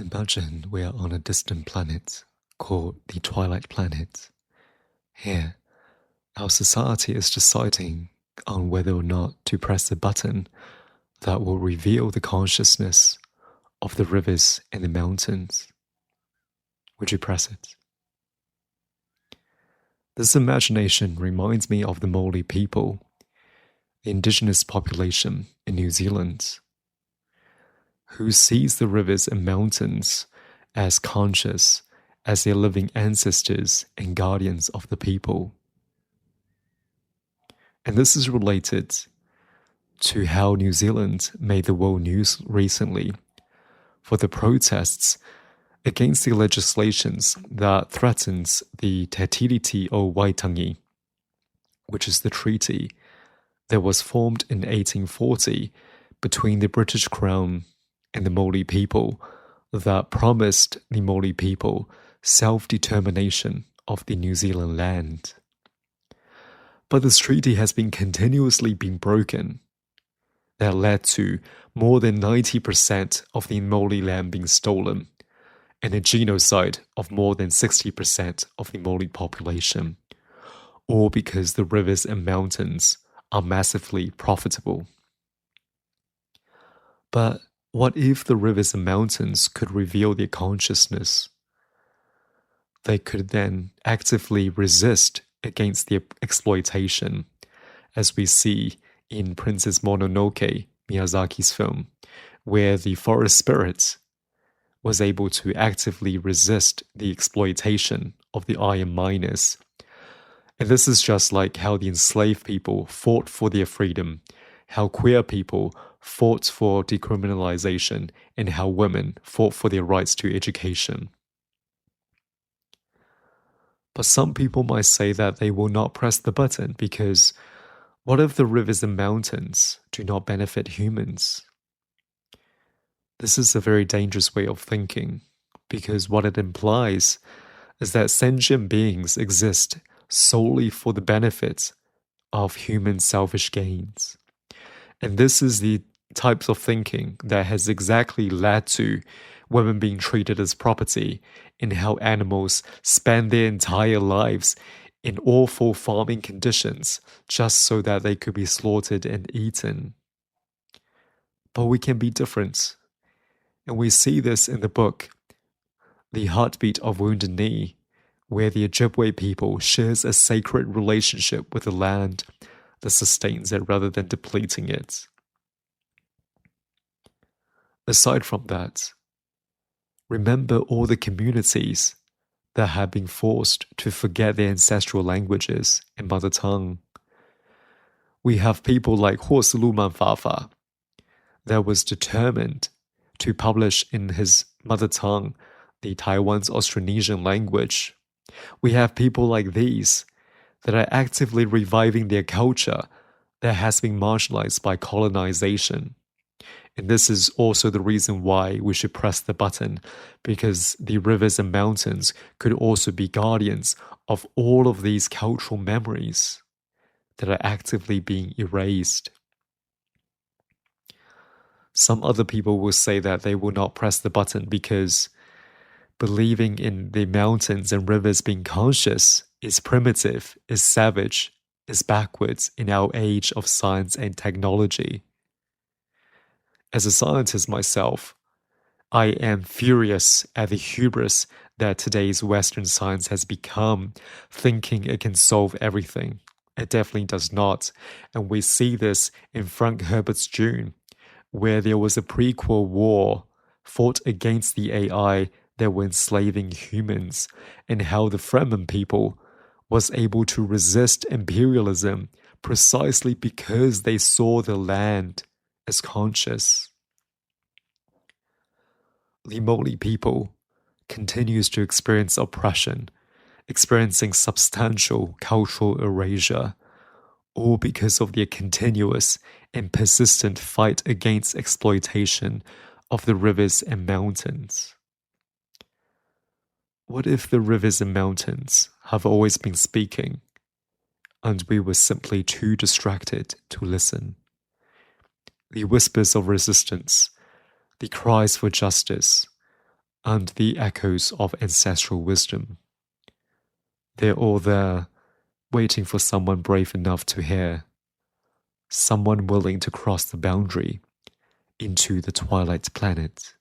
Imagine we are on a distant planet called the Twilight Planet. Here, our society is deciding on whether or not to press a button that will reveal the consciousness of the rivers and the mountains. Would you press it? This imagination reminds me of the Maori people, the indigenous population in New Zealand, who sees the rivers and mountains as conscious as their living ancestors and guardians of the people. And this is related to how New Zealand made the world news recently for the protests against the legislations that threatens the Te Tiriti o Waitangi, which is the treaty that was formed in 1840 between the British Crown and the Maori people that promised the Maori people self-determination of the New Zealand land. But this treaty has been continuously being broken. That led to more than 90% of the Maori land being stolen and a genocide of more than 60% of the Maori population, all because the rivers and mountains are massively profitable. But what if the rivers and mountains could reveal their consciousness? They could then actively resist against the exploitation, as we see in Princess Mononoke, Miyazaki's film, where the forest spirit was able to actively resist the exploitation of the iron miners. And this is just like how the enslaved people fought for their freedom, how queer people fought for decriminalization, and how women fought for their rights to education. But some people might say that they will not press the button because what if the rivers and mountains do not benefit humans? This is a very dangerous way of thinking because what it implies is that sentient beings exist solely for the benefit of human selfish gains. And this is the types of thinking that has exactly led to women being treated as property and how animals spend their entire lives in awful farming conditions just so that they could be slaughtered and eaten. But we can be different. And we see this in the book, The Heartbeat of Wounded Knee, where the Ojibwe people shares a sacred relationship with the land that sustains it rather than depleting it. Aside from that, remember all the communities that have been forced to forget their ancestral languages and mother tongue. We have people like Horsulu Manfafa that was determined to publish in his mother tongue the Taiwan's Austronesian language. We have people like these that are actively reviving their culture that has been marginalized by colonization. And this is also the reason why we should press the button, because the rivers and mountains could also be guardians of all of these cultural memories that are actively being erased. Some other people will say that they will not press the button because believing in the mountains and rivers being conscious is primitive, is savage, is backwards in our age of science and technology. As a scientist myself, I am furious at the hubris that today's Western science has become, thinking it can solve everything. It definitely does not. And we see this in Frank Herbert's Dune, where there was a prequel war fought against the AI that were enslaving humans, and how the Fremen people was able to resist imperialism precisely because they saw the land as conscious. The Maori people continues to experience oppression, experiencing substantial cultural erasure, all because of their continuous and persistent fight against exploitation of the rivers and mountains. What if the rivers and mountains have always been speaking, and we were simply too distracted to listen? The whispers of resistance, the cries for justice, and the echoes of ancestral wisdom. They're all there, waiting for someone brave enough to hear, someone willing to cross the boundary into the Twilight Planet.